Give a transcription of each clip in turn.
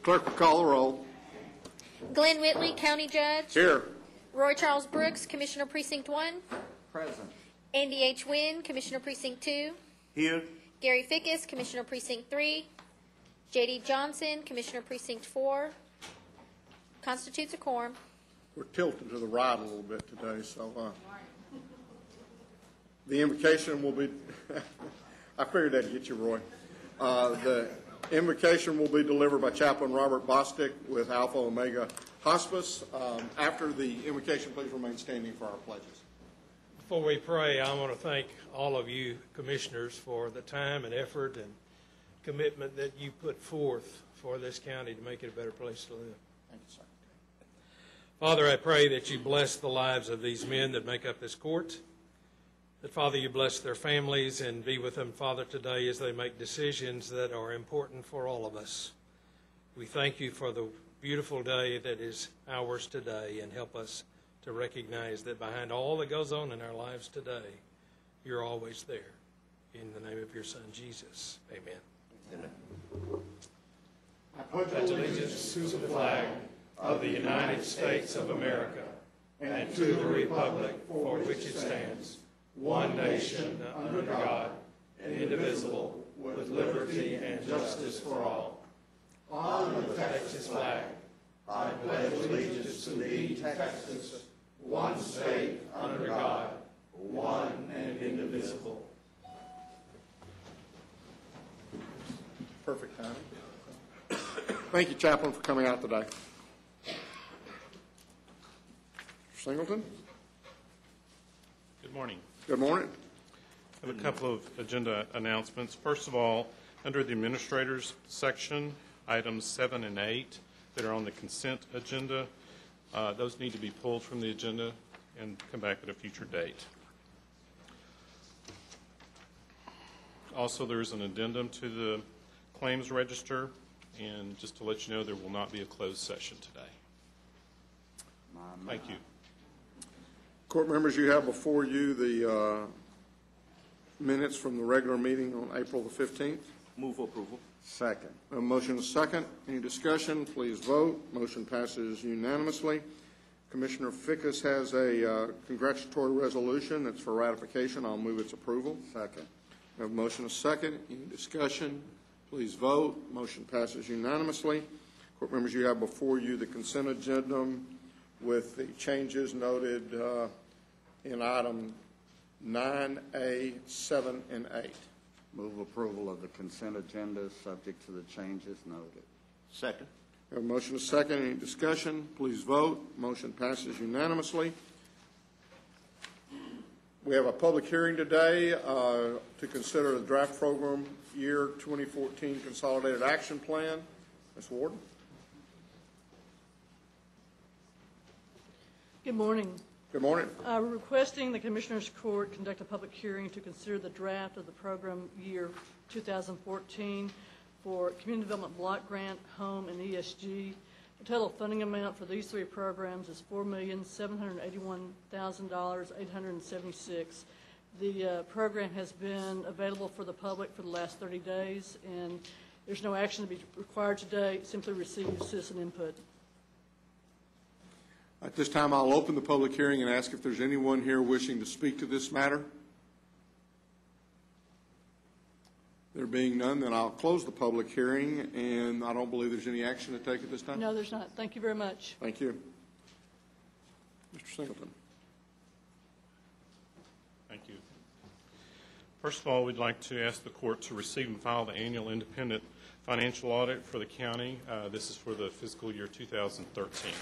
Clerk will call the roll. Glenn Whitley, County Judge. Here. Roy Charles Brooks, Commissioner Precinct 1. Present. Andy H. Wynn, Commissioner Precinct 2. Here. Gary Fickus, Commissioner Precinct 3. J.D. Johnson, Commissioner Precinct 4. Constitutes a quorum. We're tilted to the right a little bit today, so the invocation will be, I figured that'd get you, Roy. The invocation will be delivered by Chaplain Robert Bostic with Alpha Omega Hospice. After the invocation, please remain standing for our pledges. Before we pray, I want to thank all of you commissioners for the time and effort and commitment that you put forth for this county to make it a better place to live. Thank you, sir. Father, I pray that you bless the lives of these men that make up this court, that, Father, you bless their families and be with them, Father, today as they make decisions that are important for all of us. We thank you for the beautiful day that is ours today, and help us to recognize that behind all that goes on in our lives today, you're always there. In the name of your Son, Jesus, amen. Amen. I pledge allegiance to the flag of the United States of America and to the republic for which it stands, one nation under God, indivisible, with liberty and justice for all. On the Texas flag, I pledge allegiance to thee, Texas, one state under God, one and indivisible. Perfect timing. Thank you, Chaplain, for coming out today. Mr. Singleton? Good morning. Good morning. I have a couple of agenda announcements. First of all, under the Administrators section, items 7 and 8 that are on the consent agenda, those need to be pulled from the agenda and come back at a future date. Also, there is an addendum to the claims register, and just to let you know, there will not be a closed session today. Thank you. Court members, you have before you the minutes from the regular meeting on April the 15th. Move approval. Second. A motion is second. Any discussion? Please vote. Motion passes unanimously. Commissioner Fickus has a congratulatory resolution that's for ratification. I'll move its approval. Second. We have a motion is second. Any discussion? Please vote. Motion passes unanimously. Court members, you have before you the consent agenda with the changes noted in item 9A, 7, and 8. Move approval of the consent agenda subject to the changes noted. Second. We have a motion is second. Any discussion? Please vote. Motion passes unanimously. We have a public hearing today to consider the draft program year 2014 Consolidated Action Plan. Ms. Warden. Good morning. Good morning. We're requesting the Commissioners Court conduct a public hearing to consider the draft of the program year 2014 for Community Development Block Grant, Home, and ESG. The total funding amount for these three programs is $4,781,876. The program has been available for the public for the last 30 days, and there's no action to be required today. Simply receive citizen input. At this time, I'll open the public hearing and ask if there's anyone here wishing to speak to this matter. There being none, then I'll close the public hearing, and I don't believe there's any action to take at this time. No, there's not. Thank you very much. Thank you. Mr. Singleton. Thank you. First of all, we'd like to ask the court to receive and file the annual independent financial audit for the county. This is for the fiscal year 2013.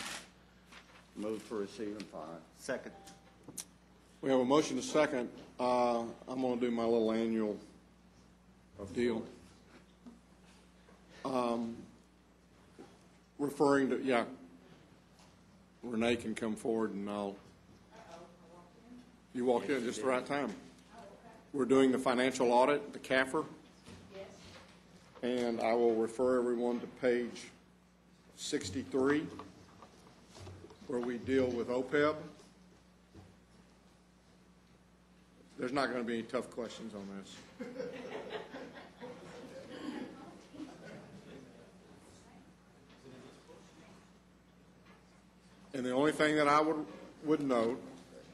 Move to receive and file. Second. We have a motion to second. I'm going to do my little annual deal. Referring to, yeah, Renee can come forward and you walk in just the right time. We're doing the financial audit, the CAFR. Yes. And I will refer everyone to page 63, where we deal with OPEB. There's not going to be any tough questions on this. And the only thing that I would note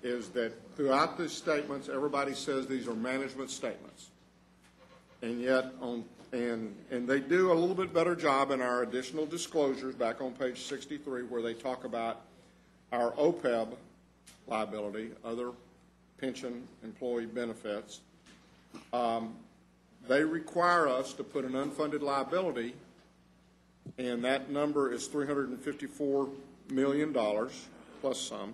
is that throughout these statements, everybody says these are management statements. And yet, and they do a little bit better job in our additional disclosures back on page 63 where they talk about our OPEB liability, other pension employee benefits. They require us to put an unfunded liability, and that number is $354 million plus some.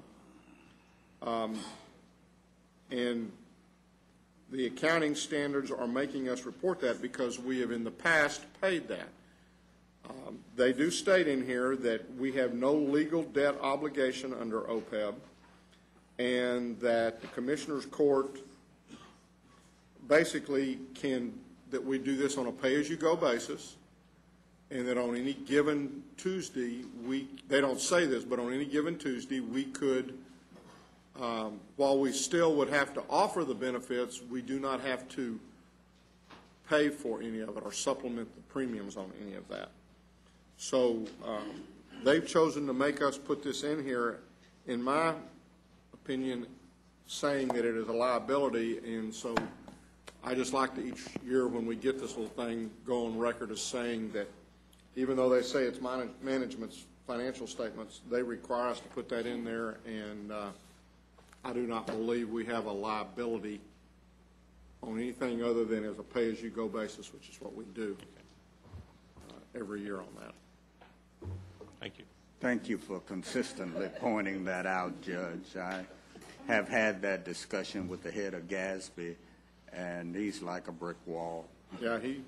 And the accounting standards are making us report that because we have in the past paid that. They do state in here that we have no legal debt obligation under OPEB, and that the Commissioner's Court basically that we do this on a pay-as-you-go basis, and that on any given Tuesday, they don't say this, but on any given Tuesday, we could, while we still would have to offer the benefits, we do not have to pay for any of it or supplement the premiums on any of that. So they've chosen to make us put this in here, in my opinion, saying that it is a liability, and so I just like to each year when we get this little thing go on record as saying that even though they say it's management's financial statements, they require us to put that in there, and I do not believe we have a liability on anything other than as a pay-as-you-go basis, which is what we do every year on that. Thank you. Thank you for consistently pointing that out, Judge. I have had that discussion with the head of GASB, and he's like a brick wall. Yeah, he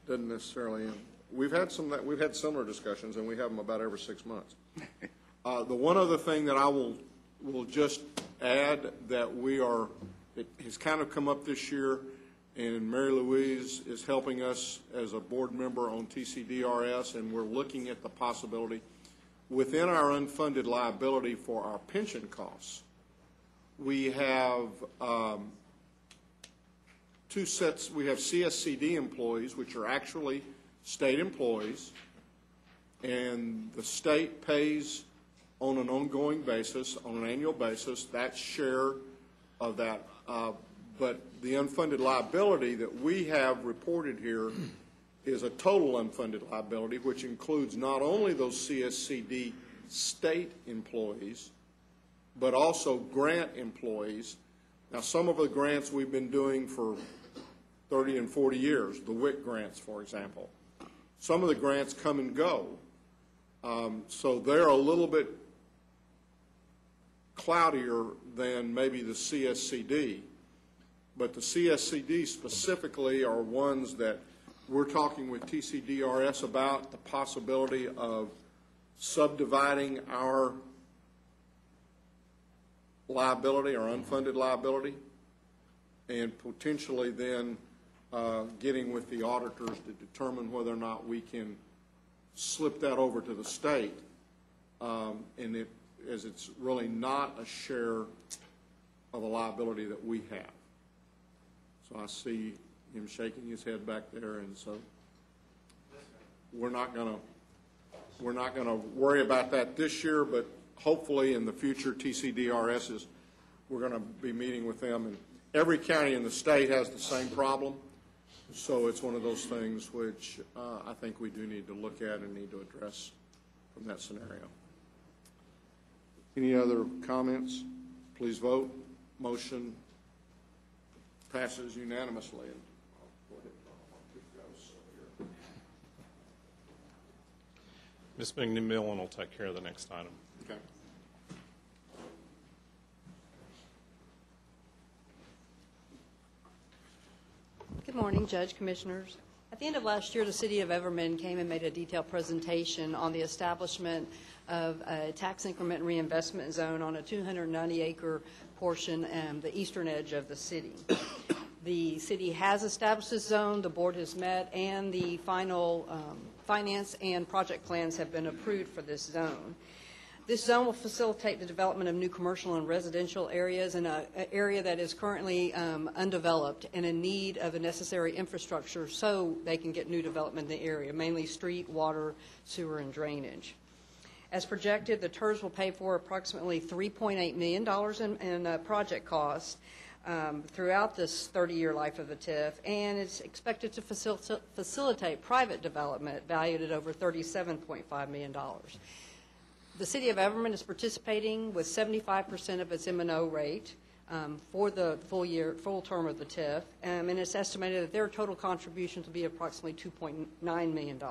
doesn't necessarily. We've had similar discussions, and we have them about every 6 months. The one other thing that I will just add that it has kind of come up this year, and Mary Louise is helping us as a board member on TCDRS, and we're looking at the possibility within our unfunded liability for our pension costs. We have two sets. We have CSCD employees, which are actually state employees, and the state pays on an ongoing basis, on an annual basis, that share of that. But the unfunded liability that we have reported here is a total unfunded liability, which includes not only those CSCD state employees, but also grant employees. Now, some of the grants we've been doing for 30 and 40 years, the WIC grants, for example. Some of the grants come and go. So they're a little bit cloudier than maybe the CSCD. But the CSCD specifically are ones that we're talking with TCDRS about the possibility of subdividing our liability, our unfunded liability, and potentially then getting with the auditors to determine whether or not we can slip that over to the state, as it's really not a share of a liability that we have. So I see him shaking his head back there, and so we're not going to worry about that this year, but hopefully in the future TCDRSs, we're going to be meeting with them. And every county in the state has the same problem, so it's one of those things which I think we do need to look at and need to address from that scenario. Any other comments? Please vote. Motion passes unanimously. Ms. McMillan will take care of the next item. Okay. Good morning, Judge, Commissioners. At the end of last year, the City of Everman came and made a detailed presentation on the establishment of a tax increment reinvestment zone on a 290-acre portion, the eastern edge of the city. The city has established this zone, the board has met, and the final finance and project plans have been approved for this zone. This zone will facilitate the development of new commercial and residential areas in an area that is currently undeveloped and in need of the necessary infrastructure so they can get new development in the area, mainly street, water, sewer, and drainage. As projected, the TERS will pay for approximately $3.8 million in project costs throughout this 30-year life of the TIF, and it's expected to facilitate private development valued at over $37.5 million. The City of Everman is participating with 75% of its M&O rate for the full term of the TIF, and it's estimated that their total contributions will be approximately $2.9 million.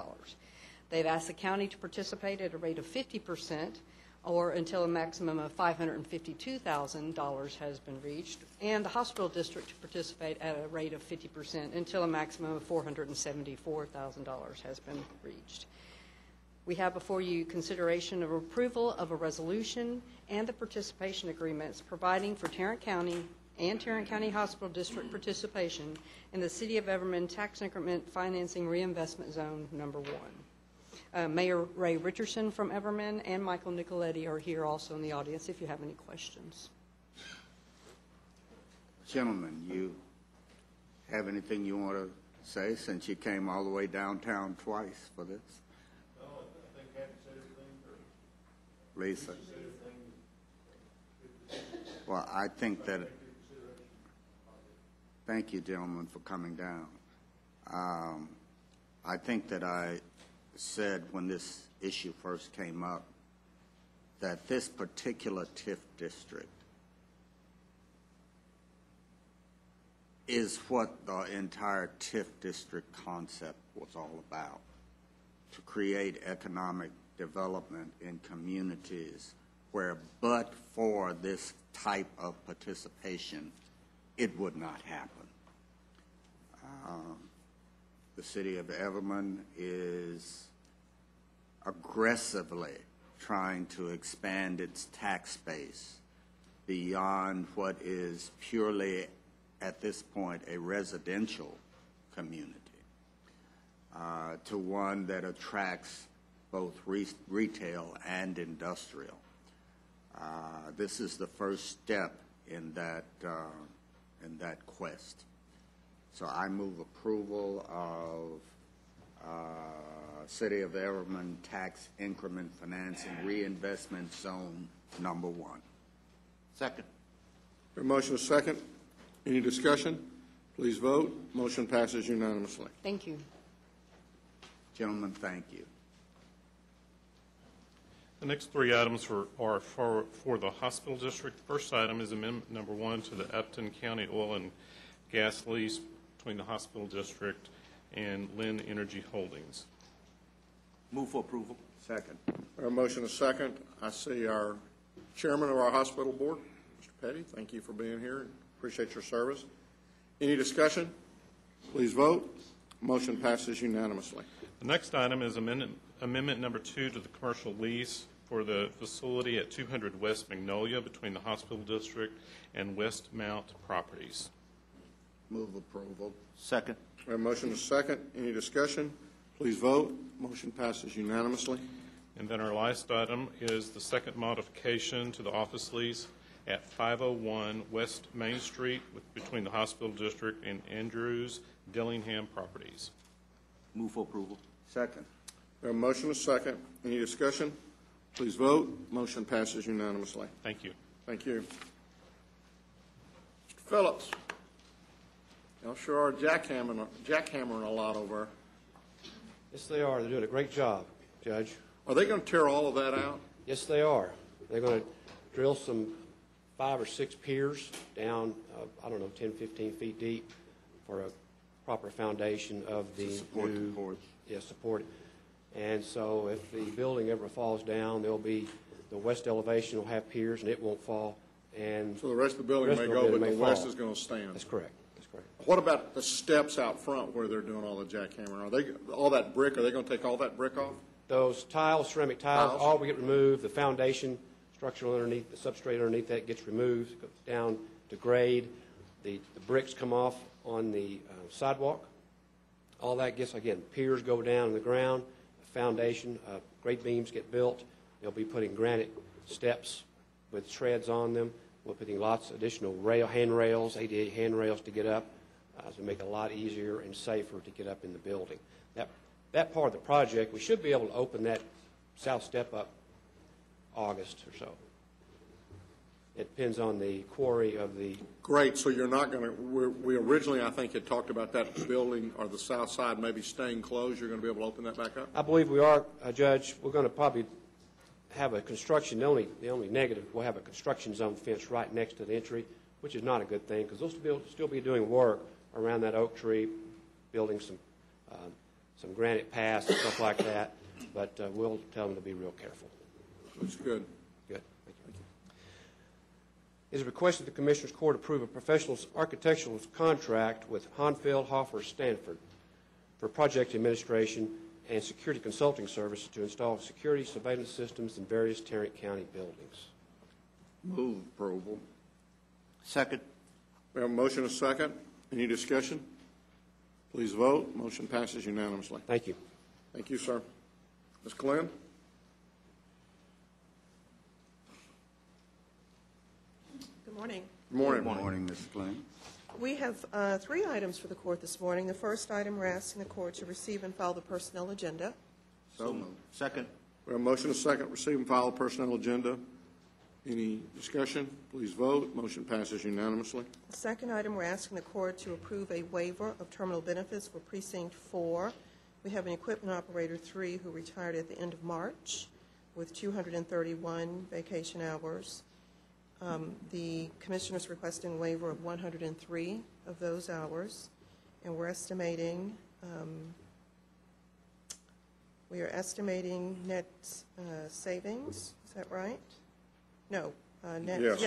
They've asked the county to participate at a rate of 50%, or until a maximum of $552,000 has been reached, and the hospital district to participate at a rate of 50% until a maximum of $474,000 has been reached. We have before you consideration of approval of a resolution and the participation agreements providing for Tarrant County and Tarrant County Hospital District participation in the City of Everman Tax Increment Financing Reinvestment Zone Number 1. Mayor Ray Richardson from Everman and Michael Nicoletti are here also in the audience if you have any questions. Gentlemen, you have anything you want to say since you came all the way downtown twice for this? No, I think Happy said everything. Lisa? Well, I think that, thank you, gentlemen, for coming down. I think that I said when this issue first came up that this particular TIF district is what the entire TIF district concept was all about, to create economic development in communities where but for this type of participation, it would not happen. The City of Everman is aggressively trying to expand its tax base beyond what is purely, at this point, a residential community to one that attracts both retail and industrial. This is the first step in that quest. So I move approval of City of Everman Tax Increment Financing Reinvestment Zone Number 1. Second. A motion is second. Any discussion? Please vote. Motion passes unanimously. Thank you. Gentlemen, thank you. The next three items are for the hospital district. First item is amendment number 1 to the Upton County Oil and Gas lease between the hospital district and Lynn Energy Holdings. Move for approval. Second. A motion is second. I see our chairman of our hospital board, Mr. Petty. Thank you for being here. Appreciate your service. Any discussion? Please vote. Motion passes unanimously. The next item is amendment number 2 to the commercial lease for the facility at 200 West Magnolia between the hospital district and Westmount Properties. Move approval. Second. A motion is second. Any discussion? Please vote. Motion passes unanimously. And then our last item is the second modification to the office lease at 501 West Main Street between the hospital district and Andrews Dillingham Properties. Move for approval. Second. A motion is second. Any discussion? Please vote. Motion passes unanimously. Thank you. Thank you. Mr. Phillips. Y'all sure are jackhammering a lot over. Yes, they are. They're doing a great job, Judge. Are they going to tear all of that out? Yes, they are. They're going to drill some 5 or 6 piers down, 10, 15 feet deep for a proper foundation of the Support the new porch. Yes, support it. And so if the building ever falls down, there'll be the west elevation will have piers and it won't fall. And So the rest of the building may go, but the west is going to stand. That's correct. That's correct. What about the steps out front where they're doing all the jackhammering? Are they all that brick? Are they going to take all that brick off? Those tiles, ceramic tiles, all will get removed. The foundation structural underneath, the substrate underneath that gets removed, goes down to grade. The bricks come off on the sidewalk. All that gets, again, piers go down in the ground, the foundation, grade beams get built. They'll be putting granite steps with treads on them. We're putting lots of additional handrails, ADA handrails to get up to make it a lot easier and safer to get up in the building. That part of the project, we should be able to open that south step up August or so. It depends on the quarry of the, Great, so you're not going to, we originally, I think, had talked about that building or the south side maybe staying closed. You're going to be able to open that back up? I believe we are, Judge. We're going to probably have a construction, the only negative, we'll have a construction zone fence right next to the entry, which is not a good thing, because they'll still be doing work around that oak tree, building some granite paths and stuff like that, but we'll tell them to be real careful. That's good. Good. Thank you. It is requested the Commissioners Court approve a professional architectural contract with Honfield Hoffer Stanford for project administration and security consulting services to install security surveillance systems in various Tarrant County buildings. Move approval. Second. We have a motion and a second. Any discussion? Please vote. Motion passes unanimously. Thank you. Thank you, sir. Ms. Glenn? Good morning. Good morning. Good morning, Ms. Glenn. We have 3 items for the court this morning. The first item, we're asking the court to receive and file the personnel agenda. So moved. Second. We have a motion and a second. Receive and file the personnel agenda. Any discussion? Please vote. Motion passes unanimously. The second item, we're asking the court to approve a waiver of terminal benefits for Precinct 4. We have an equipment operator 3 who retired at the end of March with 231 vacation hours. The commissioner's requesting a waiver of 103 of those hours, and we're estimating net savings. Is that right? No. Net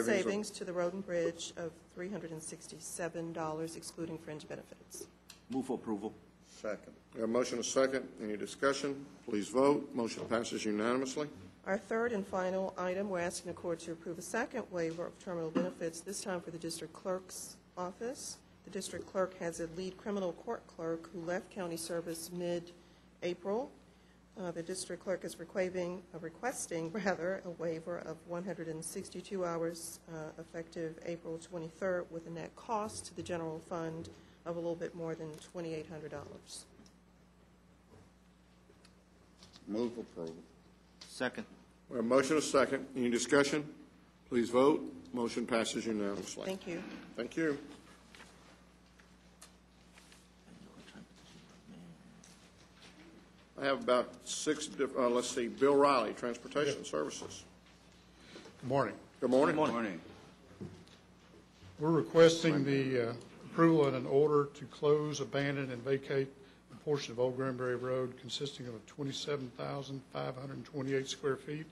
savings to the road and bridge of $367, excluding fringe benefits. Move for approval. Second. We have a motion and a second. Any discussion? Please vote. Motion passes unanimously. Our third and final item, we're asking the court to approve a second waiver of terminal benefits, this time for the district clerk's office. The district clerk has a lead criminal court clerk who left county service mid-April. The district clerk is requesting a waiver of 162 hours effective April 23rd, with a net cost to the general fund of a little bit more than $2,800. Move approval. Second. We have a motion and a second. Any discussion? Please vote. Motion passes unanimously. Thank you. Thank you. I have about 6 let's see, Bill Riley, Transportation Services. Good morning. Good morning. Good morning. We're requesting the approval and an order to close, abandon, and vacate a portion of Old Granbury Road consisting of 27,528 square feet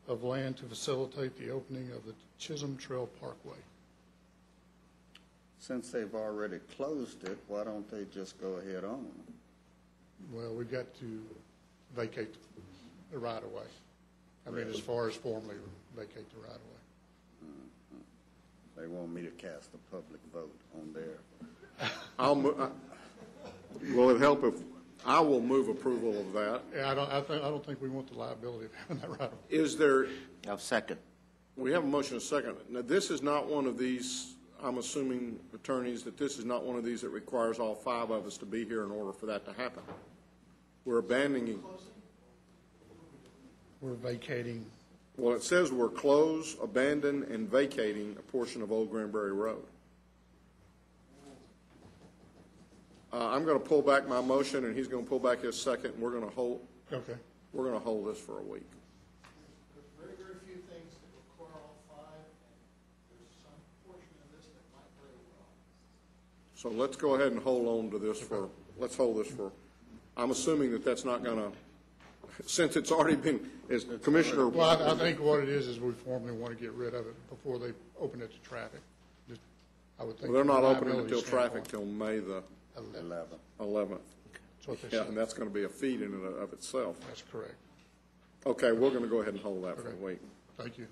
of land to facilitate the opening of the Chisholm Trail Parkway. Since they've already closed it, why don't they just go ahead on? Well, we've got to vacate the right-of-way. I mean, as far as formally vacate the right-of-way. They want me to cast a public vote on their. Will it help if I will move approval of that? Yeah, I don't think we want the liability of having that right-of-way. Is there? I'll second. We have a motion and a second. Now, this is not one of these. I'm assuming, attorneys, that this is not one of these that requires all 5 of us to be here in order for that to happen. We're abandoning. We're vacating. Well, it says we're close, abandon, and vacating a portion of Old Granbury Road. I'm going to pull back my motion, and he's going to pull back his second, and we're going to hold. Okay. We're going to hold this for a week. There's very, very few things that require all 5, and there's some portion of this that might very well. So let's go ahead and hold on to this for, let's hold this for, I'm assuming that that's not going to, since it's already been, as Commissioner. Well, I think what it is we formally want to get rid of it before they open it to traffic. I would think. Well, they're not opening liability until traffic standpoint. till May the 11th. That's what they Yeah, said. and that's going to be a feat in and of itself. That's correct. Okay, we're going to go ahead and hold that for a Okay. week. Thank you.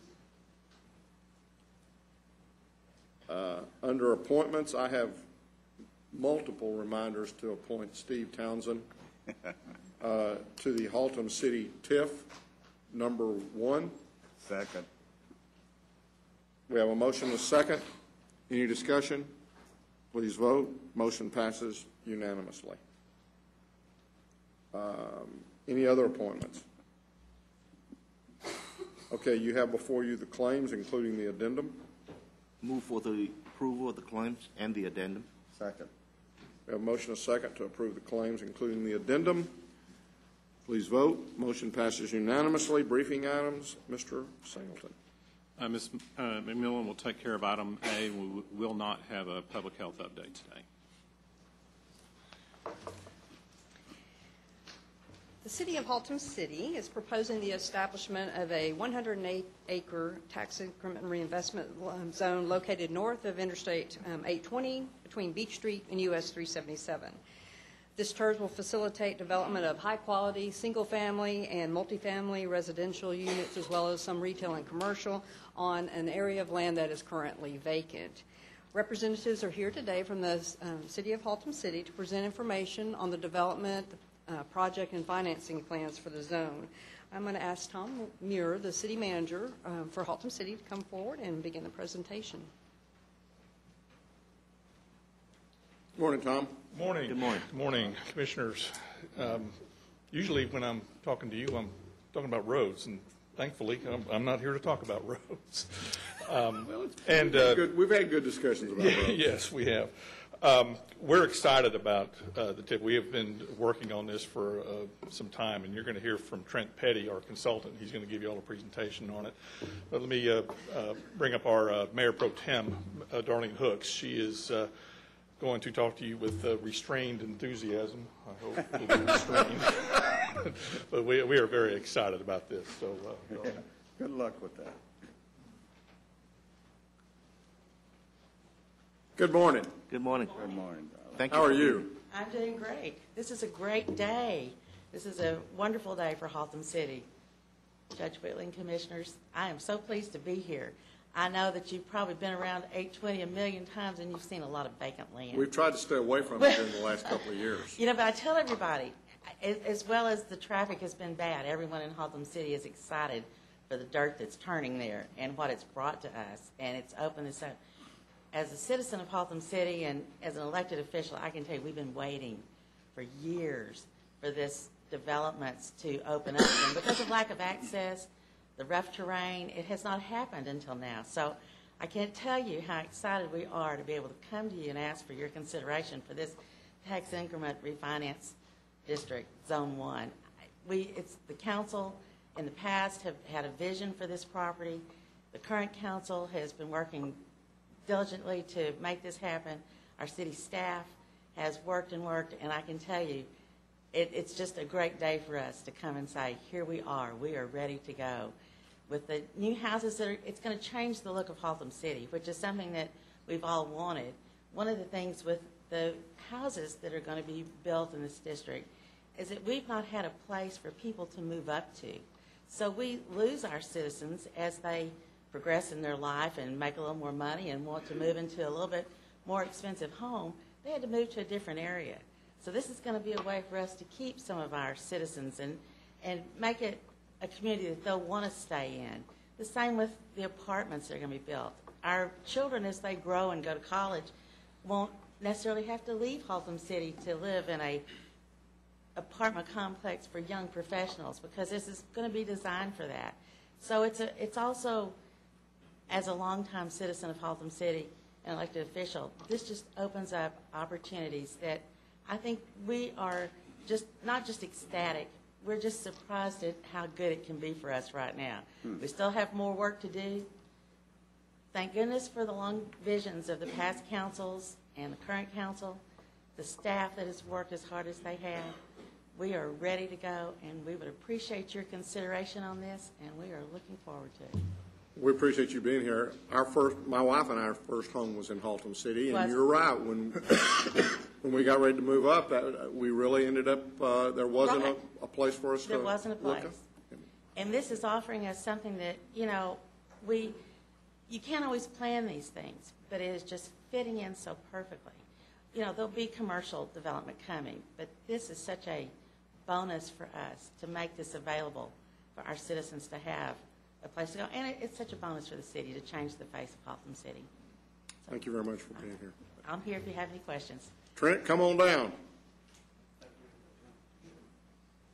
Under appointments, I have multiple reminders to appoint Steve Townsend to the Haltom City TIF, number 1. Second. We have a motion and a second. Any discussion? Please vote. Motion passes unanimously. Any other appointments? Okay, you have before you the claims, including the addendum. Move for the approval of the claims and the addendum. Second. We have a motion and a second to approve the claims, including the addendum. Please vote. Motion passes unanimously. Briefing items, Mr. Singleton. Ms. McMillan will take care of item A. We will not have a public health update today. The City of Haltom City is proposing the establishment of a 108-acre tax increment reinvestment zone located north of Interstate 820 between Beach Street and US 377. This TERS will facilitate development of high-quality, single-family and multifamily residential units, as well as some retail and commercial, on an area of land that is currently vacant. Representatives are here today from the City of Haltom City to present information on the development, project, and financing plans for the zone. I'm going to ask Tom Muir, the city manager for Haltom City, to come forward and begin the presentation. Good morning, Tom. Morning. Good morning. Good morning, Commissioners. Usually when I'm talking to you, I'm talking about roads, and thankfully, I'm not here to talk about roads. We've had good discussions about roads. Yes, we have. We're excited about the tip. We have been working on this for some time, and you're going to hear from Trent Petty, our consultant. He's going to give you all a presentation on it. But let me bring up our Mayor Pro Tem, Darlene Hooks. She is going to talk to you with restrained enthusiasm. I hope it'll be restrained. But we are very excited about this. So Good luck with that. Good morning. Good morning. Good morning, darling. Thank you. How are you? I'm doing great. This is a great day. This is a wonderful day for Haltom City. Judge Whitley and Commissioners, I am so pleased to be here. I know that you've probably been around 820 a million times, and you've seen a lot of vacant land. We've tried to stay away from it in the last couple of years. You know, but I tell everybody, as well as the traffic has been bad, everyone in Haltom City is excited for the dirt that's turning there and what it's brought to us, and it's opened us up. As a citizen of Haltom City and as an elected official, I can tell you we've been waiting for years for this developments to open up. And because of lack of access, the rough terrain, it has not happened until now. So I can't tell you how excited we are to be able to come to you and ask for your consideration for this tax increment refinance district, Zone 1. The council in the past have had a vision for this property. The current council has been working diligently to make this happen. Our city staff has worked and worked, and I can tell you, it's just a great day for us to come and say, here we are ready to go. With the new houses, it's going to change the look of Haltom City, which is something that we've all wanted. One of the things with the houses that are going to be built in this district is that we've not had a place for people to move up to. So we lose our citizens as they progress in their life and make a little more money and want to move into a little bit more expensive home. They had to move to a different area. So this is going to be a way for us to keep some of our citizens and make it a community that they'll want to stay in. The same with the apartments that are going to be built. Our children, as they grow and go to college, won't necessarily have to leave Haltom City to live in a apartment complex for young professionals, because this is going to be designed for that. So it's also, as a longtime citizen of Haltom City, an elected official, this just opens up opportunities that I think we are just not just ecstatic, we're just surprised at how good it can be for us right now. We still have more work to do. Thank goodness for the long visions of the past councils and the current council, the staff that has worked as hard as they have. We are ready to go, and we would appreciate your consideration on this, and we are looking forward to it. We appreciate you being here. My wife and our first home was in Haltom City, and you're right. When we got ready to move up, we really ended up, there wasn't a place for us to There wasn't a place. look up. And this is offering us something that, you can't always plan these things, but it is just fitting in so perfectly. There'll be commercial development coming, but this is such a bonus for us to make this available for our citizens to have a place to go. And it's such a bonus for the city to change the face of Haltom City. Thank you very much for being here. I'm here if you have any questions. Trent, come on down.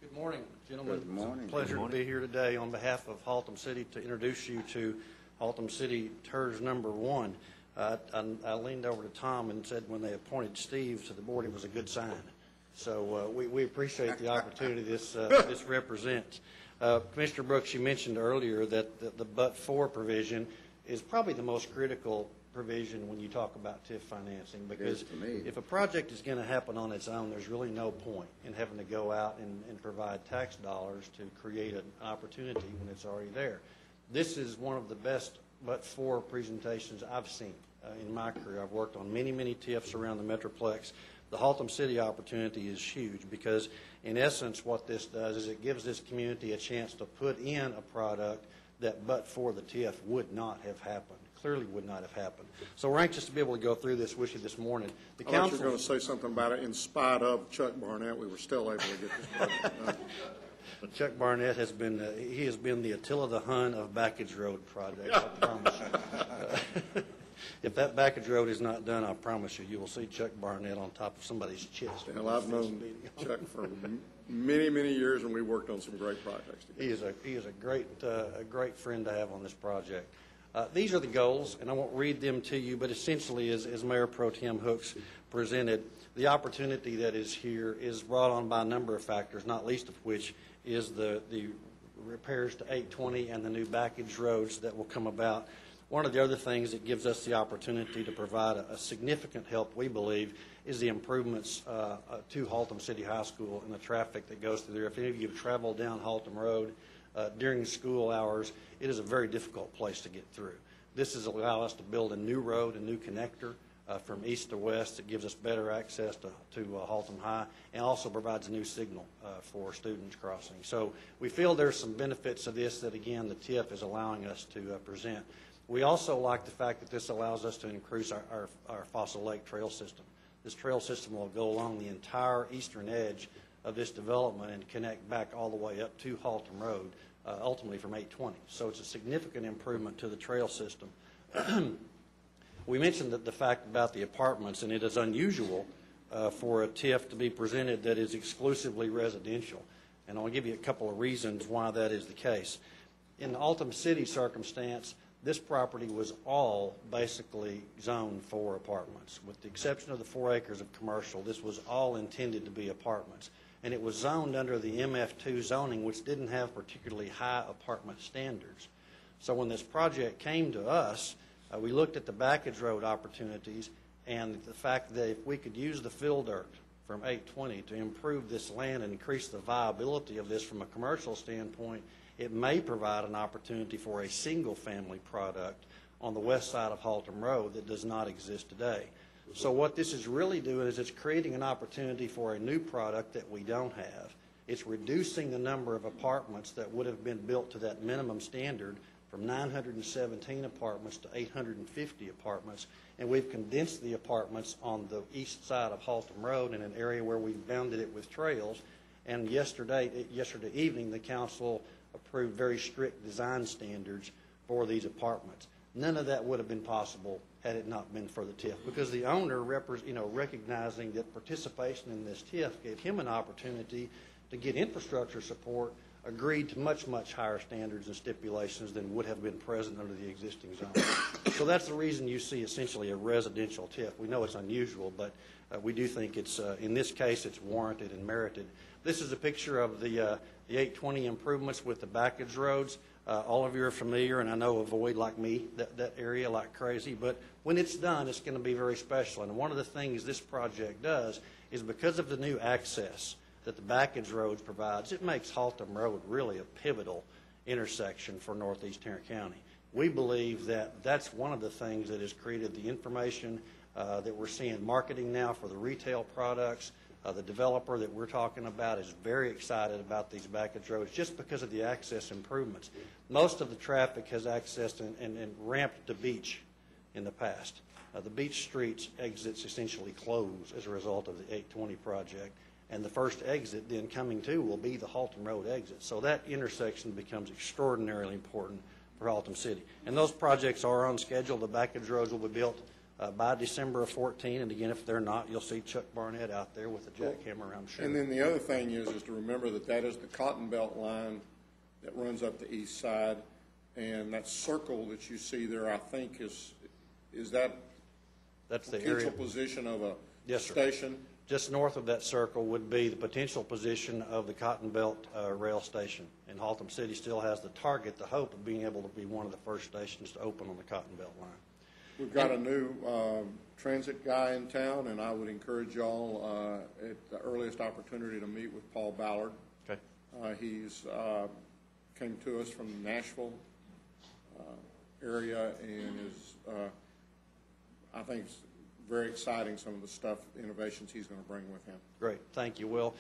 Good Good morning, gentlemen. Good morning. It's a pleasure to be here today on behalf of Haltom City to introduce you to Haltom City TERS number 1. I leaned over to Tom and said when they appointed Steve to the board, it was a good sign. So we appreciate the opportunity this represents. Commissioner Brooks, you mentioned earlier that the but-for provision is probably the most critical provision when you talk about TIF financing, because if a project is going to happen on its own, there's really no point in having to go out and provide tax dollars to create an opportunity when it's already there. This is one of the best but-for presentations I've seen in my career. I've worked on many, many TIFs around the Metroplex. The Haltom City opportunity is huge because, in essence, what this does is it gives this community a chance to put in a product that but for the TIF would not have happened, clearly would not have happened. So we're anxious to be able to go through this with you this morning. The I thought you were going to say something about it. In spite of Chuck Barnett, we were still able to get this project done. Chuck Barnett has been the Attila the Hun of Backage Road project, I promise you. If that Backage Road is not done, I promise you, you will see Chuck Barnett on top of somebody's chest. Well, I've known Chuck for many, many years, and we worked on some great projects together. He is a great friend to have on this project. These are the goals, and I won't read them to you, but essentially, as Mayor Pro Tem Hooks presented, the opportunity that is here is brought on by a number of factors, not least of which is the repairs to 820 and the new backage roads that will come about. One of the other things that gives us the opportunity to provide a significant help, we believe, is the improvements to Haltom City High School and the traffic that goes through there. If any of you have traveled down Haltom Road during school hours, it is a very difficult place to get through. This has allowed us to build a new road, a new connector from east to west that gives us better access to Haltom High, and also provides a new signal for students crossing. So we feel there's some benefits of this that, again, the TIF is allowing us to present. We also like the fact that this allows us to increase our Fossil Lake trail system. This trail system will go along the entire eastern edge of this development and connect back all the way up to Haltom Road, ultimately from 820. So it's a significant improvement to the trail system. We mentioned that the fact about the apartments, and it is unusual for a TIF to be presented that is exclusively residential. And I'll give you a couple of reasons why that is the case. In the Haltom City circumstance, this property was all basically zoned for apartments. With the exception of the 4 acres of commercial, this was all intended to be apartments. And it was zoned under the MF2 zoning, which didn't have particularly high apartment standards. So when this project came to us, we looked at the backage road opportunities and the fact that if we could use the fill dirt from 820 to improve this land and increase the viability of this from a commercial standpoint, it may provide an opportunity for a single-family product on the west side of Haltom Road that does not exist today. So what this is really doing is it's creating an opportunity for a new product that we don't have. It's reducing the number of apartments that would have been built to that minimum standard from 917 apartments to 850 apartments, and we've condensed the apartments on the east side of Haltom Road in an area where we've bounded it with trails. And yesterday evening, the council approved very strict design standards for these apartments. None of that would have been possible had it not been for the TIF, because the owner, recognizing that participation in this TIF gave him an opportunity to get infrastructure support, agreed to much, much higher standards and stipulations than would have been present under the existing zone. So that's the reason you see essentially a residential TIF. We know it's unusual, but we do think it's, in this case, it's warranted and merited. This is a picture of the 820 improvements with the backage roads. All of you are familiar, and I know avoid, like me, that area like crazy. But when it's done, it's going to be very special. And one of the things this project does is because of the new access that the backage roads provides, it makes Haltom Road really a pivotal intersection for northeast Tarrant County. We believe that that's one of the things that has created the information that we're seeing marketing now for the retail products. The developer that we're talking about is very excited about these backage roads just because of the access improvements. Most of the traffic has accessed and ramped to beach in the past. The beach streets exits essentially close as a result of the 820 project, and the first exit then coming to will be the Haltom Road exit. So that intersection becomes extraordinarily important for Haltom City. And those projects are on schedule. The backage roads will be built by December of 14. And again, if they're not, you'll see Chuck Barnett out there with a jackhammer, I'm sure. And then the other thing is to remember that is the Cotton Belt line that runs up the east side, and that circle that you see there, I think, is that That's the potential area. position of a Yes, sir. station? Just north of that circle would be the potential position of the Cotton Belt rail station. And Haltom City still has the target, the hope of being able to be one of the first stations to open on the Cotton Belt line. We've got a new transit guy in town, and I would encourage y'all at the earliest opportunity to meet with Paul Ballard. Okay. He's came to us from the Nashville area and is, I think, it's very exciting, some of the stuff, innovations he's going to bring with him. Great, thank you, Will.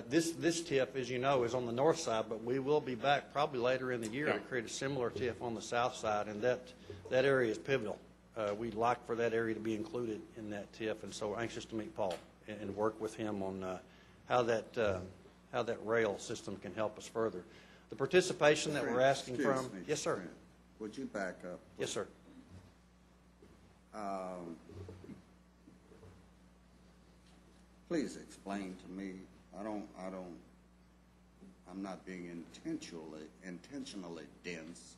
This TIF, as you know, is on the north side, but we will be back probably later in the year to create a similar TIF on the south side, and that area is pivotal. We'd like for that area to be included in that TIF, and so we're anxious to meet Paul and work with him on how that rail system can help us further. The participation that we're asking Excuse from... me, Yes, sir. Trent, would you back up? Yes, sir. Please explain to me, I'm not being intentionally dense,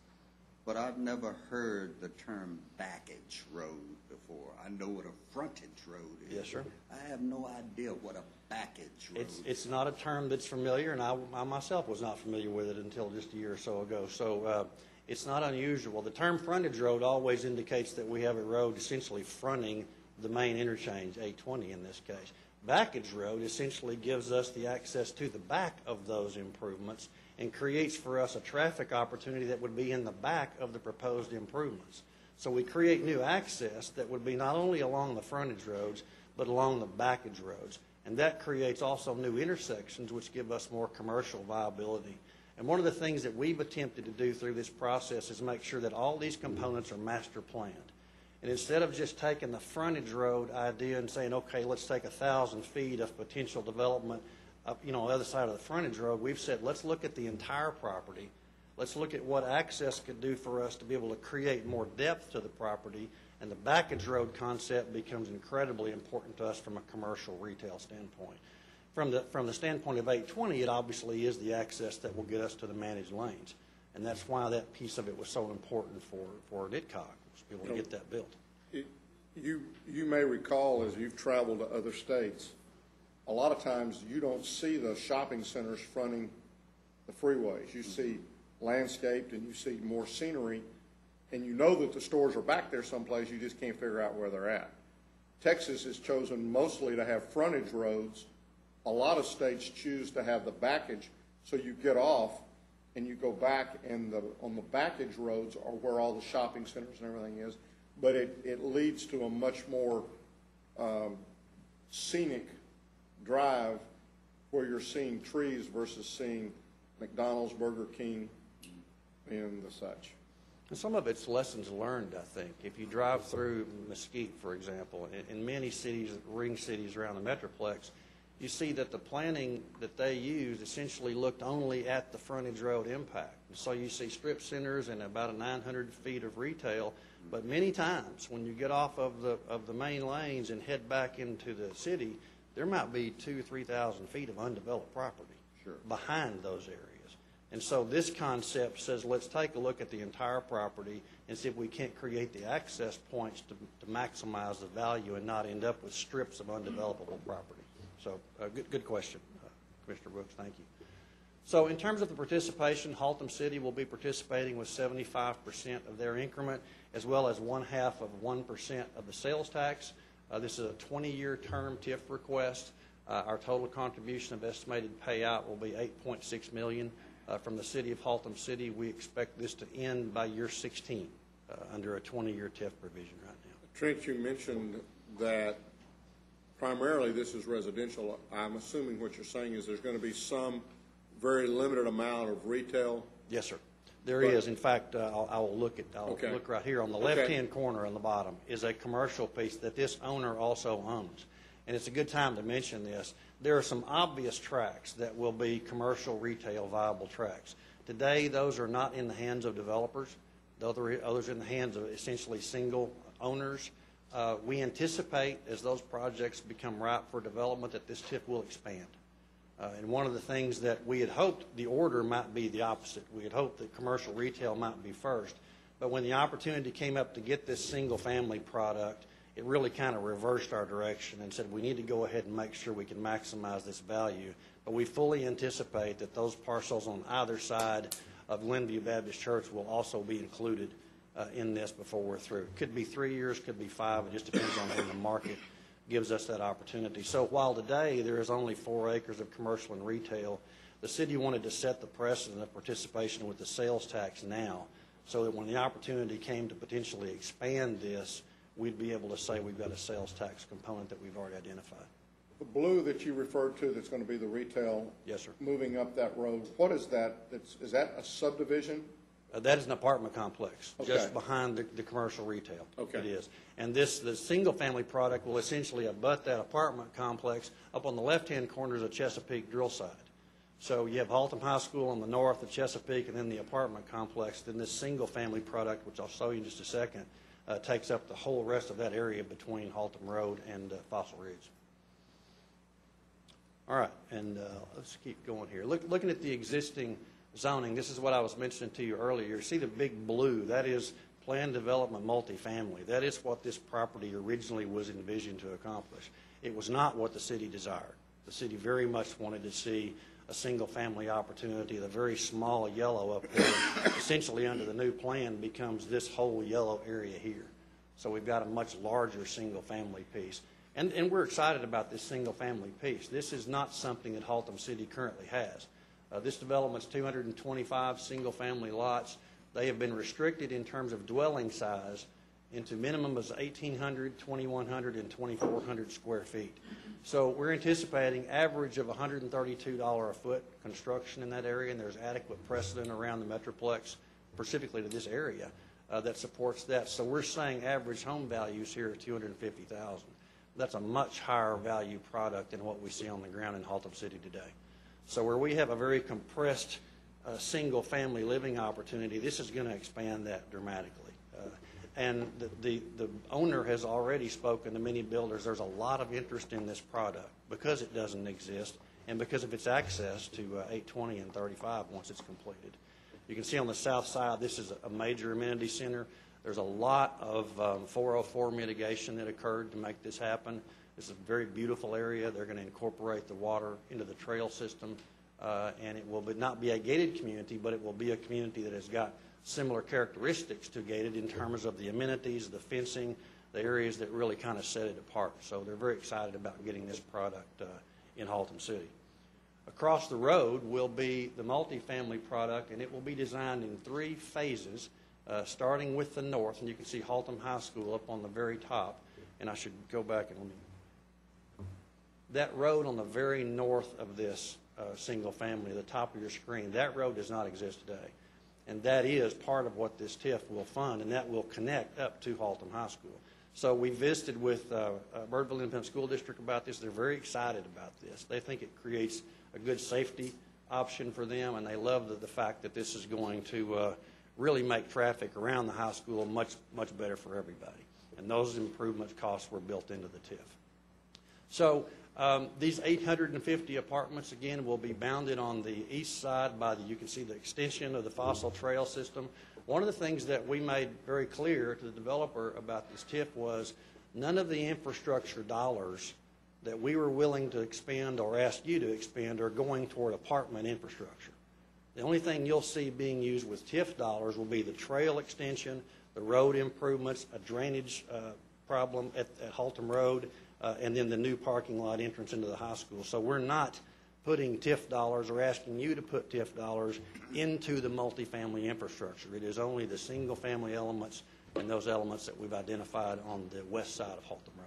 but I've never heard the term baggage road before. I know what a frontage road is. Yes, sir. I have no idea what a baggage road is. It's not a term that's familiar, and I myself was not familiar with it until just a year or so ago. So it's not unusual. The term frontage road always indicates that we have a road essentially fronting the main interchange, 820 in this case. Backage road essentially gives us the access to the back of those improvements and creates for us a traffic opportunity that would be in the back of the proposed improvements. So we create new access that would be not only along the frontage roads, but along the backage roads. And that creates also new intersections, which give us more commercial viability. And one of the things that we've attempted to do through this process is make sure that all these components are master planned. And instead of just taking the frontage road idea and saying, okay, let's take 1,000 feet of potential development up, on the other side of the frontage road, we've said, let's look at the entire property. Let's look at what access could do for us to be able to create more depth to the property. And the backage road concept becomes incredibly important to us from a commercial retail standpoint. From the standpoint of 820, it obviously is the access that will get us to the managed lanes. And that's why that piece of it was so important for DITCOG, was to be able to get that built. You may recall, as you've traveled to other states, a lot of times you don't see the shopping centers fronting the freeways. You see landscaped and you see more scenery, and you know that the stores are back there someplace, you just can't figure out where they're at. Texas has chosen mostly to have frontage roads. A lot of states choose to have the backage, so you get off and you go back, and on the backage roads are where all the shopping centers and everything is, but it leads to a much more scenic drive where you're seeing trees versus seeing McDonald's, Burger King, and the such. And some of it's lessons learned, I think. If you drive through Mesquite, for example, in many cities, ring cities around the Metroplex, you see that the planning that they used essentially looked only at the frontage road impact. And so you see strip centers and about 900 feet of retail, but many times when you get off of the main lanes and head back into the city, there might be 2,000 or 3,000 feet of undeveloped property behind those areas. And so this concept says, let's take a look at the entire property and see if we can't create the access points to maximize the value and not end up with strips of undevelopable property. So good question, Commissioner Brooks, thank you. So in terms of the participation, Haltom City will be participating with 75% of their increment, as well as 0.5% of the sales tax. This is a 20-year term TIF request. Our total contribution of estimated payout will be $8.6 million. From the city of Haltom City, we expect this to end by year 16 under a 20-year TIF provision right now. Trent, you mentioned that primarily this is residential. I'm assuming what you're saying is there's going to be some very limited amount of retail. Yes, sir. There is. In fact, I'll look right here on the left-hand corner on the bottom is a commercial piece that this owner also owns. And it's a good time to mention this. There are some obvious tracks that will be commercial retail viable tracks. Today, those are not in the hands of developers. Those are in the hands of essentially single owners We anticipate, as those projects become ripe for development, that this TIF will expand. And one of the things that we had hoped, the order might be the opposite. We had hoped that commercial retail might be first. But when the opportunity came up to get this single-family product, it really kind of reversed our direction and said we need to go ahead and make sure we can maximize this value. But we fully anticipate that those parcels on either side of Glenview Baptist Church will also be included in this before we're through. It could be 3 years, could be 5. It just depends on when the market gives us that opportunity. So while today there is only 4 acres of commercial and retail, the city wanted to set the precedent of participation with the sales tax now, so that when the opportunity came to potentially expand this, we'd be able to say we've got a sales tax component that we've already identified. The blue that you referred to that's going to be the retail. Yes, sir. Moving up that road, what is that? Is that a subdivision? That is an apartment complex, Okay. just behind the commercial retail. Okay. It is. And the single-family product will essentially abut that apartment complex. Up on the left-hand corner is a Chesapeake drill site. So you have Haltom High School on the north of Chesapeake and then the apartment complex. Then this single-family product, which I'll show you in just a second, takes up the whole rest of that area between Haltom Road and Fossil Ridge. All right, and let's keep going here. Looking at the existing zoning, this is what I was mentioning to you earlier. See the big blue? That is planned development multifamily. That is what this property originally was envisioned to accomplish. It was not what the city desired. The city very much wanted to see a single-family opportunity. The very small yellow up there, essentially under the new plan, becomes this whole yellow area here. So we've got a much larger single-family piece. And we're excited about this single-family piece. This is not something that Haltom City currently has. This development's 225 single-family lots. They have been restricted in terms of dwelling size into minimum of 1,800, 2,100, and 2,400 square feet. So we're anticipating average of $132 a foot construction in that area, and there's adequate precedent around the Metroplex, specifically to this area, that supports that. So we're saying average home values here are $250,000. That's a much higher value product than what we see on the ground in Haltom City today. So where we have a very compressed single-family living opportunity, this is going to expand that dramatically. And the owner has already spoken to many builders. There's a lot of interest in this product because it doesn't exist and because of its access to 820 and 35 once it's completed. You can see on the south side, this is a major amenity center. There's a lot of 404 mitigation that occurred to make this happen. This is a very beautiful area. They're going to incorporate the water into the trail system, and it will not be a gated community, but it will be a community that has got similar characteristics to gated in terms of the amenities, the fencing, the areas that really kind of set it apart. So they're very excited about getting this product in Haltom City. Across the road will be the multifamily product, and it will be designed in 3 phases, starting with the north. And you can see Haltom High School up on the very top. And I should go back and let me. That road on the very north of this single family, the top of your screen, that road does not exist today. And that is part of what this TIF will fund, and that will connect up to Haltom High School. So we visited with Birdville Independent School District about this. They're very excited about this. They think it creates a good safety option for them, and they love the fact that this is going to really make traffic around the high school much, much better for everybody. And those improvement costs were built into the TIF. So these 850 apartments, again, will be bounded on the east side by you can see the extension of the Fossil Trail system. One of the things that we made very clear to the developer about this TIF was none of the infrastructure dollars that we were willing to expend or ask you to expend are going toward apartment infrastructure. The only thing you'll see being used with TIF dollars will be the trail extension, the road improvements, a drainage problem at Haltom Road, and then the new parking lot entrance into the high school. So we're not putting TIF dollars or asking you to put TIF dollars into the multifamily infrastructure. It is only the single-family elements and those elements that we've identified on the west side of Haltom Road.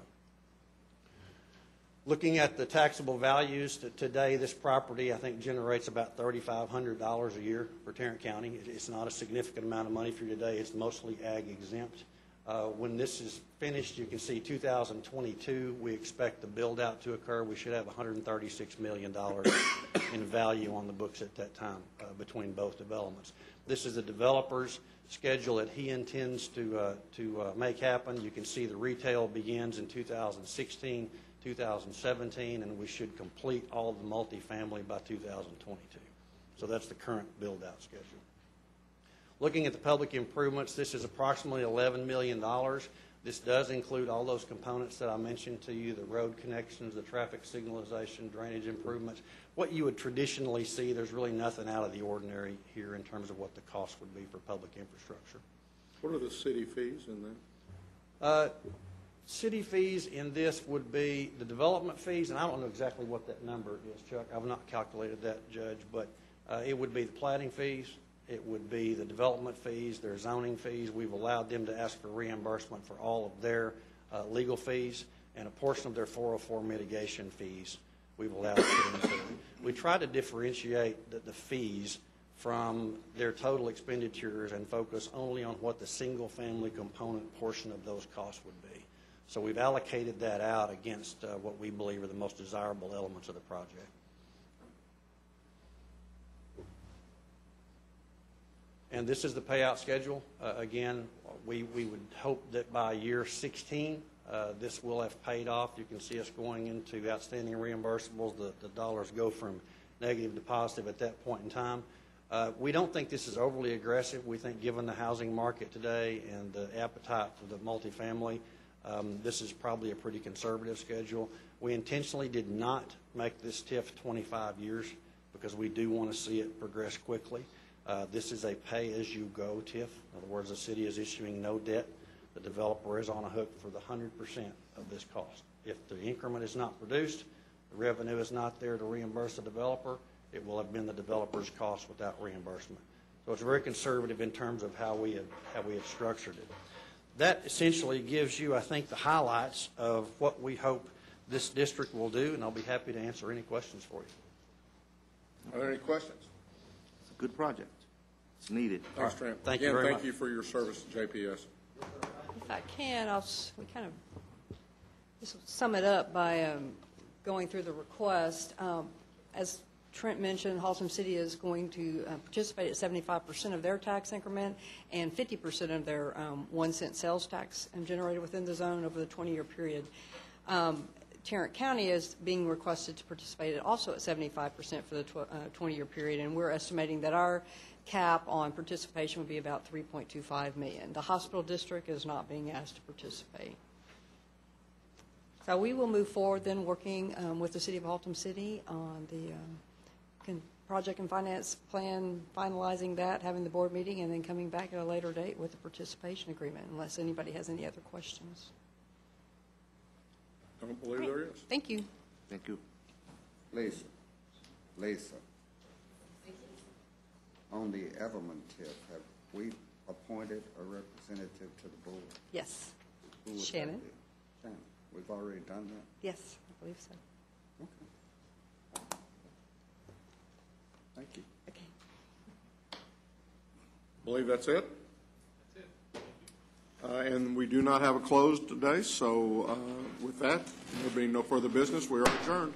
Looking at the taxable values, today this property I think generates about $3,500 a year for Tarrant County. It's not a significant amount of money for you today. It's mostly ag exempt. When this is finished, you can see 2022, we expect the build-out to occur. We should have $136 million in value on the books at that time between both developments. This is the developer's schedule that he intends to make happen. You can see the retail begins in 2016, 2017, and we should complete all the multifamily by 2022. So that's the current build-out schedule. Looking at the public improvements, this is approximately $11 million. This does include all those components that I mentioned to you, the road connections, the traffic signalization, drainage improvements. What you would traditionally see, there's really nothing out of the ordinary here in terms of what the cost would be for public infrastructure. What are the city fees in that? City fees in this would be the development fees, and I don't know exactly what that number is, Chuck. I've not calculated that, Judge, but it would be the platting fees, it would be the development fees, their zoning fees. We've allowed them to ask for reimbursement for all of their legal fees, and a portion of their 404 mitigation fees we've allowed them to. We try to differentiate the fees from their total expenditures and focus only on what the single-family component portion of those costs would be. So we've allocated that out against what we believe are the most desirable elements of the project. And this is the payout schedule. Again, we would hope that by year 16, this will have paid off. You can see us going into outstanding reimbursables. The dollars go from negative to positive at that point in time. We don't think this is overly aggressive. We think given the housing market today and the appetite for the multifamily, this is probably a pretty conservative schedule. We intentionally did not make this TIF 25 years because we do want to see it progress quickly. This is a pay-as-you-go TIF. In other words, the city is issuing no debt. The developer is on a hook for the 100% of this cost. If the increment is not produced, the revenue is not there to reimburse the developer, it will have been the developer's cost without reimbursement. So it's very conservative in terms of how we have structured it. That essentially gives you, I think, the highlights of what we hope this district will do, and I'll be happy to answer any questions for you. Are there any questions? It's a good project. It's needed. Thanks, Trent. Thank you very much. Thank you for your service to JPS. If I can, we kind of just sum it up by going through the request. As Trent mentioned, Haltom City is going to participate at 75% of their tax increment and 50% of their 1 cent sales tax generated within the zone over the 20-year period. Tarrant County is being requested to participate also at 75% for the 20-year period, and we're estimating that our cap on participation would be about $3.25 million. The hospital district is not being asked to participate. So we will move forward then working with the City of Haltom City on the project and finance plan, finalizing that, having the board meeting, and then coming back at a later date with the participation agreement, unless anybody has any other questions. I don't believe there is. Thank you. Thank you. Lisa, on the Everman TIF, have we appointed a representative to the board? Yes. Who would that Shannon. be? Shannon. We've already done that? Yes, I believe so. Okay. Thank you. Okay. Believe that's it? And we do not have a close today, so with that, there being no further business, we are adjourned.